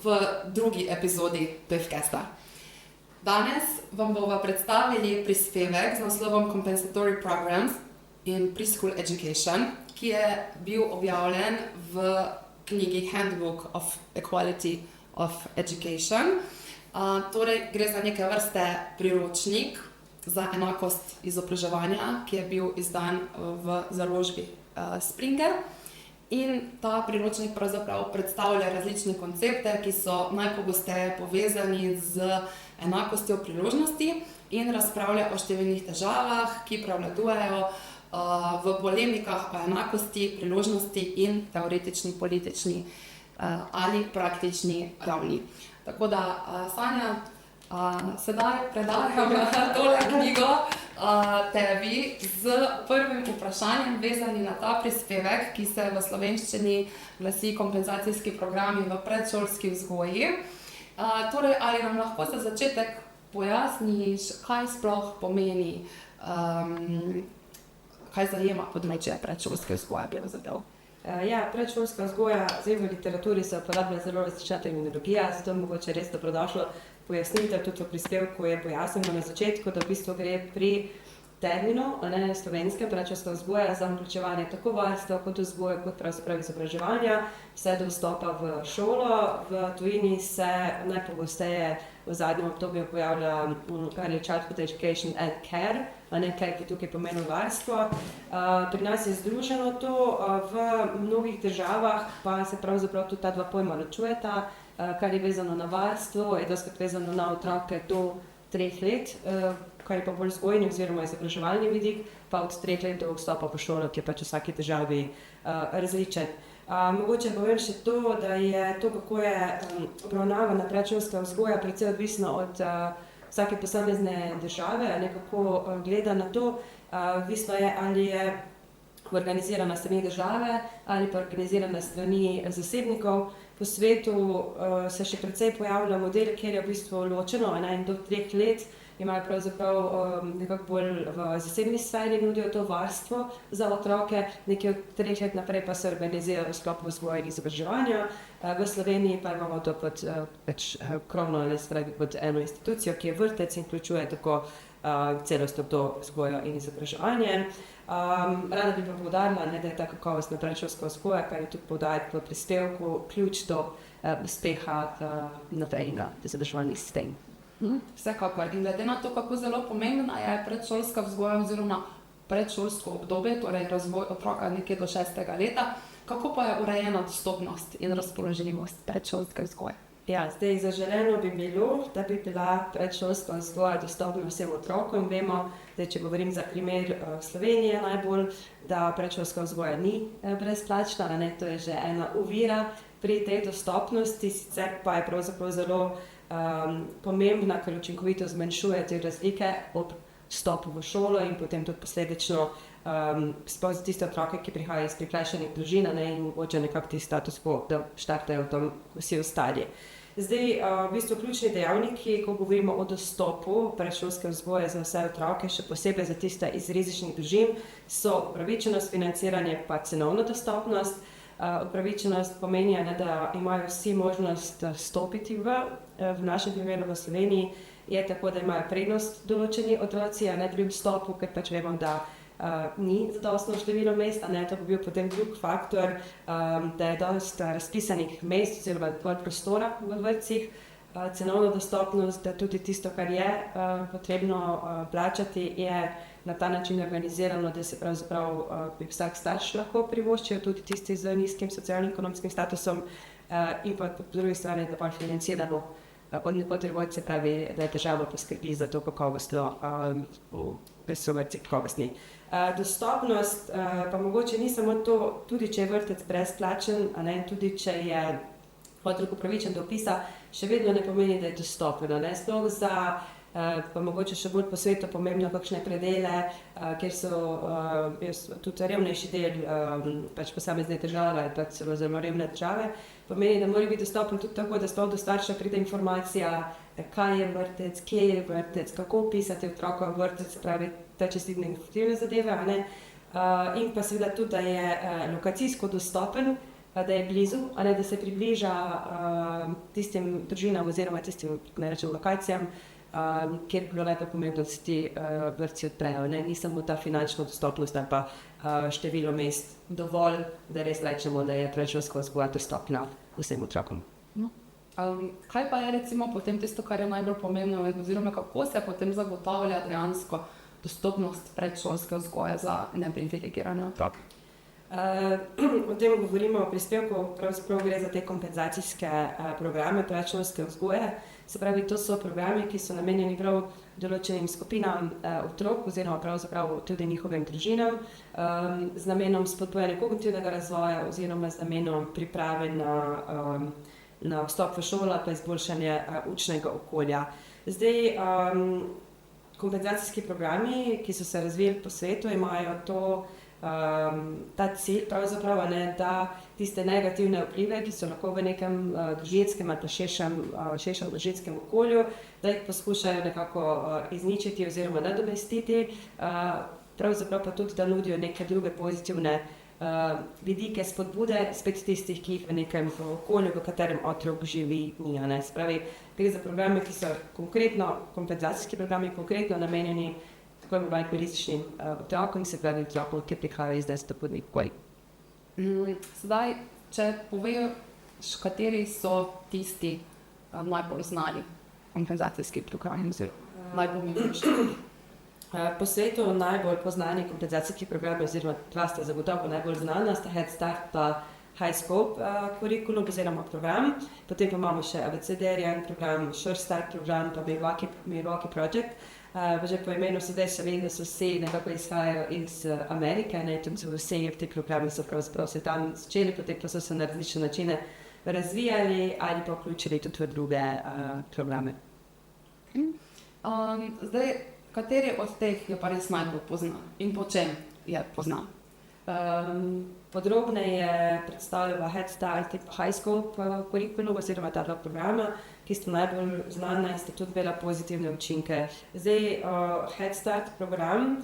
v drugi epizodi Pevcasta. Danes vam bomo predstavili prispevek z naslovom Compensatory Programs in Preschool Education, ki je bil objavljen v knjigi Handbook of Equality of Education. Torej, gre za neke vrste priročnik za enakost izobraževanja, ki je bil izdan v založbi Springer. In ta priročnik pravzaprav predstavlja različne koncepte, ki so najpogosteje povezani z enakostjo priložnosti in razpravlja o številnih težavah, ki prevladujejo v polemikah o enakosti, priložnosti in teoretični, politični ali praktični ravni. Tako da, Sanja, sedaj predajam tole knjigo tebi z prvim vprašanjem vezani na ta prispevek, ki se v slovenščini glasi Kompenzacijski programi v predšolski vzgoji. Torej, ali nam lahko za začetek pojasniš, kaj sploh pomeni, kaj zajema področje predšolske vzgoje, bi razumel? Predšolska vzgoja, zdaj v literaturi se uporablja zelo različna terminologija, zato mogoče res dobrodošlo pojasnitev, tudi v prispevku je pojasnjeno na začetku, da v bistvu gre pri terminu, slovenskem predšolska vzgoja za vključevanje tako varstva kot vzgoje, kot pravzaprav izobraževanja, vse do vstopa v šolo. V tujini se najpogosteje v zadnjem obdobju pojavlja kar je Childhood Education and Care, kaj ki tukaj pomeni varstvo. Pri nas je združeno to, v mnogih državah pa se pravzaprav tudi ta dva pojma ločujeta, kar je vezano na varstvo, je dostikrat vezano na otroke do 3 let, kar je pa bolj vzgojni oziroma izobraževalni vidik, pa od 3 let do vstopa v šolo, ki je pač v vsaki državi različen. Mogoče povem še to, da je to, kako je obravnavana predšolska vzgoja, precej odvisno od vsake posamezne države, kako gleda na to. Odvisno je, ali je organizirana strani države ali pa organizirana strani zasebnikov. Po svetu se še precej pojavlja model, kjer je v bistvu ločeno, in do 3 let imajo pravzaprav nekako bolj v zasebni sferi nudijo to varstvo za otroke, nekaj od 3 let naprej pa se organizirajo v sklopu vzgoje in izobraževanja. V Sloveniji pa imamo to pod krovno, pod eno institucijo, ki je vrtec in vključuje tako celostno to vzgojo in izobraževanje. Rada bi pa poudarila, da je ta kakovostna predšolska vzgoja, kar je tudi poudariti v prispevku, ključ do uspeha naprednega izobraževalnih sistemov. Vsekakor. In glede na to, kako zelo pomembna je predšolska vzgoja oziroma predšolsko obdobje, torej razvoj otroka nekje do 6. leta, kako pa je urejena dostopnost in razpoložljivost predšolske vzgoje? Zdaj zaželeno bi bilo, da bi bila predšolska vzgoja dostopna vsem otrokom. Vemo, da če govorim za primer Slovenije najbolj, da predšolska vzgoja ni brezplačna, to je že ena ovira pri tej dostopnosti, sicer pa je pravzaprav zelo pomembna, ker učinkovito zmanjšuje te razlike ob vstopu v šolo in potem tudi posledično sploh za tiste otroke, ki prihajajo iz prikrajšanih družin, in mogoče nekako ti status quo, da štartajo tam vsi ostali. Zdaj, v bistvu ključni dejavniki, ko govorimo o dostopu predšolske vzgoje za vse otroke, še posebej za tiste iz rizičnih družin, so upravičenost, financiranje pa cenovna dostopnost. Upravičenost pomeni, da imajo vsi možnost stopiti v našem primeru v Sloveniji, je tako, da imajo prednost določeni otroci, pri vstopu, ker pač vemo, da ni zadostno število mest, to bi bil potem drug faktor, da je dosti razpisanih mest oziroma dovolj prostora v vrtcih. Cenovna dostopnost, da tudi tisto, kar je potrebno plačati, je na ta način organizirano, da se pravzaprav vsak starš lahko privoščijo, tudi tisti z nizkim socialno-ekonomskim statusom, in pa po drugi strani, da pa financirano od nepotreboj, se pravi, da je država poskrbi za to kakovostno, da so vrtci kakovostni. Dostopnost pa mogoče ni samo to, tudi če je vrtec brezplačen, tudi če je otrok upravičen do vpisa, še vedno ne pomeni, da je dostopen. Sploh za pa mogoče še bolj po svetu pomembno kakšne predele, kjer so tudi revnejši del posamezne države, pa celo zelo revne države, pomeni, da mora biti dostopen tudi tako, da sploh do starša pride informacija, kaj je vrtec, kje je vrtec, kako vpisati otroka v vrtec, se pravi, te čistitne informativne zadeve, in pa seveda tudi, da je lokacijsko dostopen, da je blizu, da se približa tistim družinam oziroma tistim, ne rečem, lokacijam, kjer bi bilo najbolj pomembno, da se ti vrtci odprejo. Ni samo ta finančna dostopnost ali pa število mest dovolj, da res rečemo, da je predšolska vzgoja dostopna vsem otrokom. Kaj pa je recimo potem tisto, kar je najbolj pomembno, oziroma kako se potem zagotavlja dejansko dostopnost predšolske vzgoje za neprivilegirane? O tem govorimo v prispevku, pravzaprav gre za te kompenzacijske programe predšolske vzgoje. Se pravi, to so programi, ki so namenjeni prav določenim skupinam otrok oziroma pravzaprav tudi njihovim družinam z namenom spodbujanja kognitivnega razvoja oziroma z namenom priprave na vstop v šolo pa izboljšanje učnega okolja. Zdaj, kompenzacijski programi, ki so se razvili po svetu, imajo ta cilj pravzaprav, da tiste negativne vplive, ki so lahko v nekem družinskem ali širšem družinskem okolju, da jih poskušajo nekako izničiti oziroma nadomestiti, pravzaprav pa tudi, da nudijo neke druge pozitivne vidike, spodbude, spet tistih, ki jih v nekem okolju, v katerem otrok živi, ni. Se pravi, gre za programe, ki so kompenzacijski programi, konkretno namenjeni tako imenovanim političnim otrokom, se pravi otrokom, ki prihajajo iz desnopodnih okolij. Sedaj, če poveš, kateri so tisti najbolj znani kompenzacijski programi, najpomembnejši? Po svetu najbolj poznani kompenzacijski programi, oziroma dva sta zagotovo najbolj znana, sta Head Start pa High Scope kurikulum oziroma program. Potem pa imamo še ABCD-rijan program, Sure Start program pa Milwaukee Project. Že po imenu sedaj se vem, da so vsi nekako izhajajo iz Amerike, tam so vsi ti programi so pravzaprav se tam začeli, potem pa so se na različne načine razvijali ali pa vključili tudi v druge programe. Zdaj, kateri od teh je pa res najbolj poznan in po čem je poznan? Podrobneje predstavljava Head Start in High Scope kurikulum oziroma ta dva programa, ki sta najbolj znana in sta tudi imela pozitivne učinke. Zdaj, Head Start program,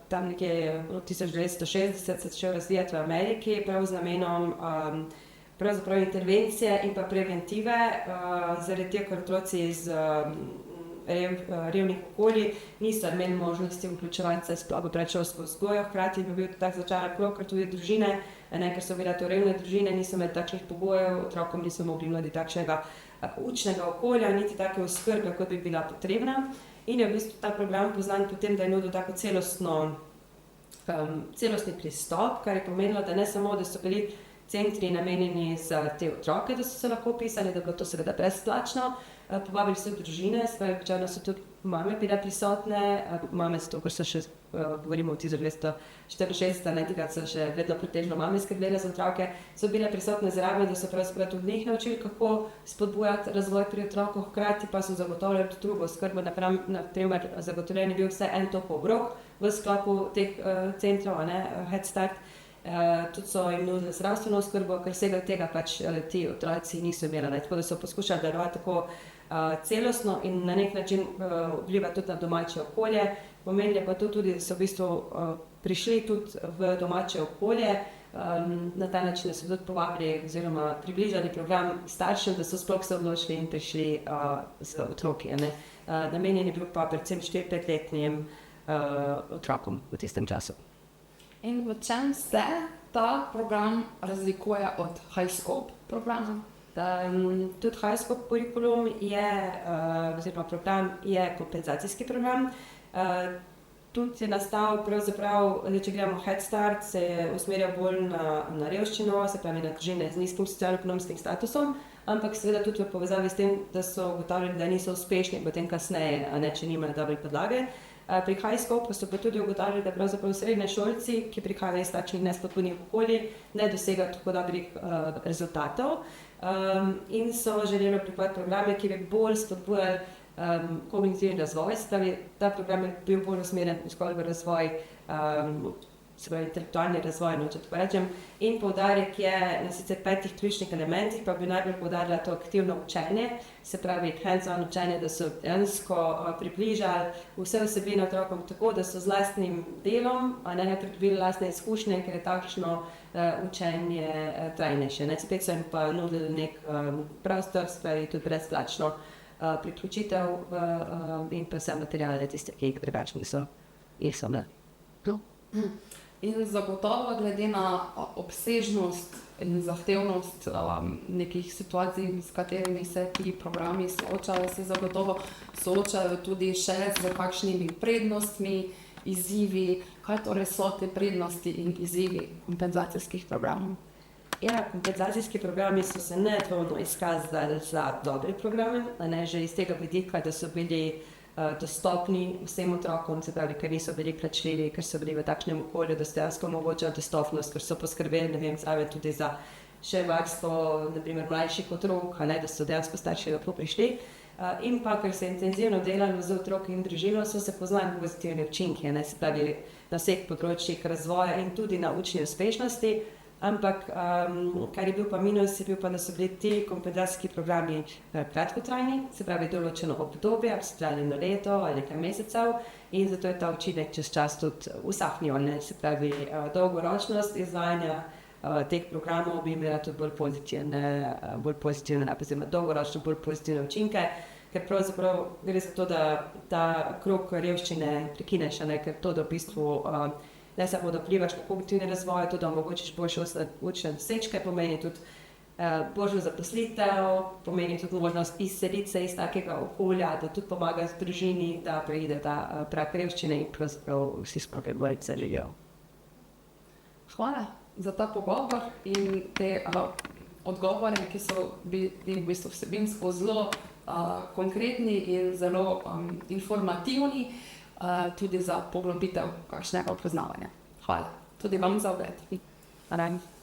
tam nekje od 1960 se začel razvijati v Ameriki, prav z namenom pravzaprav intervencije in pa preventive, zaradi tega, ker otroci iz revnih okolij niso imeli možnosti vključevati se sploh v predšolsko vzgojo, hkrati bi bil tak začaran krog, ker tudi družine, ker so bile to revne družine, niso imeli takšnih pogojev, otrokom niso mogli nuditi takšnega učnega okolja, niti take oskrbe, kot bi bila potrebna. In je v bistvu ta program poznan po tem, da je nudil tako celostni pristop, kar je pomenilo, da ne samo, da so bili centri namenjeni za te otroke, da so se lahko vpisali, da je bilo to seveda brezplačno. Povabili so družine, običajno so tudi mame bile prisotne, mame so to, ker so še, govorimo o 1964, takrat so še vedno pretežno mame skrbele za otroke, so bile prisotne zraven, da so pravzaprav tudi njih naučili, kako spodbujati razvoj pri otroku, hkrati pa so zagotovili tudi drugo skrbo, na primer zagotovljen je bil vse en topel obrok v sklopu teh centrov, Head Start. Tudi so jim nudili zdravstveno oskrbo, ker vsega tega pač ti otroci niso imeli. Tako da so poskušali delovati tako celostno in na nek način vplivati tudi na domače okolje. Pomenilo pa to tudi, da so v bistvu prišli tudi v domače okolje, na ta način so tudi povabili oziroma približali program staršev, da so sploh se odločili in prišli z otroki. Namenjen je bil pa predvsem 4-5-letnim otrokom v tistem času. In v čem se ta program razlikuje od High Scope programa? Tudi High Scope kurikulum oziroma program je kompenzacijski program. Tudi je nastal pravzaprav, če gremo Head Start, se je usmerjal bolj na revščino, se pravi na družine z nizkim socialno-ekonomskim statusom, ampak seveda tudi v povezavi s tem, da so ugotavljali, da niso uspešni potem kasneje, če nimajo dobre podlage. Pri High Scope so pa tudi ugotavljali, da pravzaprav srednješolci, ki prihajajo iz takšnih nespodbudnih okolij, ne dosegajo tako dobrih rezultatov in so želeli pripraviti programe, ki bi bolj spodbujali kognitivni razvoj. Ta program je bil bolj usmerjen zgolj v razvoj se pravi intelektualni razvoj, če tako rečem. In poudarek je na sicer 5 ključnih elementih, pa bi najbolj poudarila to aktivno učenje, se pravi hands-on učenje, da so dejansko približali vse vsebine otrokom tako, da so z lastnim delom, pridobili lastne izkušnje, ker je takšno učenje trajnejše. Spet so jim pa nudili nek prostor, se pravi tudi brezplačno priključitev in pa vse materiale, tiste, ki jih drugače niso. In zagotovo glede na obsežnost in zahtevnost nekih situacij, s katerimi se ti programi soočajo, se zagotovo soočajo tudi še z kakšnimi prednostmi, izzivi. Kaj torej so te prednosti in izzivi kompenzacijskih programov? Ja, kompenzacijski programi so se nedvomno izkazali za dobre programe, že iz tega vidika, da so bili dostopni vsem otrokom, se pravi, ker niso bili plačljivi, ker so bili v takšnem okolju, da so dejansko omogočali dostopnost, ker so poskrbeli, zraven tudi za še varstvo, naprimer, mlajših otrok, da so dejansko starši lahko prišli. In pa, ker se je intenzivno delalo z otroki in družino, so se poznali pozitivni učinki, se pravi, na vseh področjih razvoja in tudi na učni uspešnosti. Ampak, kar je bil pa minus, je bil pa, da so bili ti kompenzacijski programi kratkotrajni, se pravi določeno obdobje, se pravi eno leto ali nekaj mesecev, in zato je ta učinek čez čas tudi usahnil. Se pravi, dolgoročnost izvajanja teh programov bi imela tudi bolj pozitivne, dolgoročno bolj pozitivne učinke, ker pravzaprav gre za to, da ta krog revščine prekineš, ker to, da v bistvu ne samo da vplivaš na kognitivni razvoj, tudi da omogočiš boljše učne dosežke, pomeni tudi boljšo zaposlitev, pomeni tudi možnost izseliti se iz takega okolja, da tudi pomaga družini, da preide ta prag revščine in pravzaprav vsi skupaj bolj živijo. Hvala za ta pogovor in te odgovore, ki so bili v bistvu vsebinsko zelo konkretni in zelo informativni, tudi za poglobitev kakšnega poznavanja. Hvala. Tudi vam za ogled. Hvala.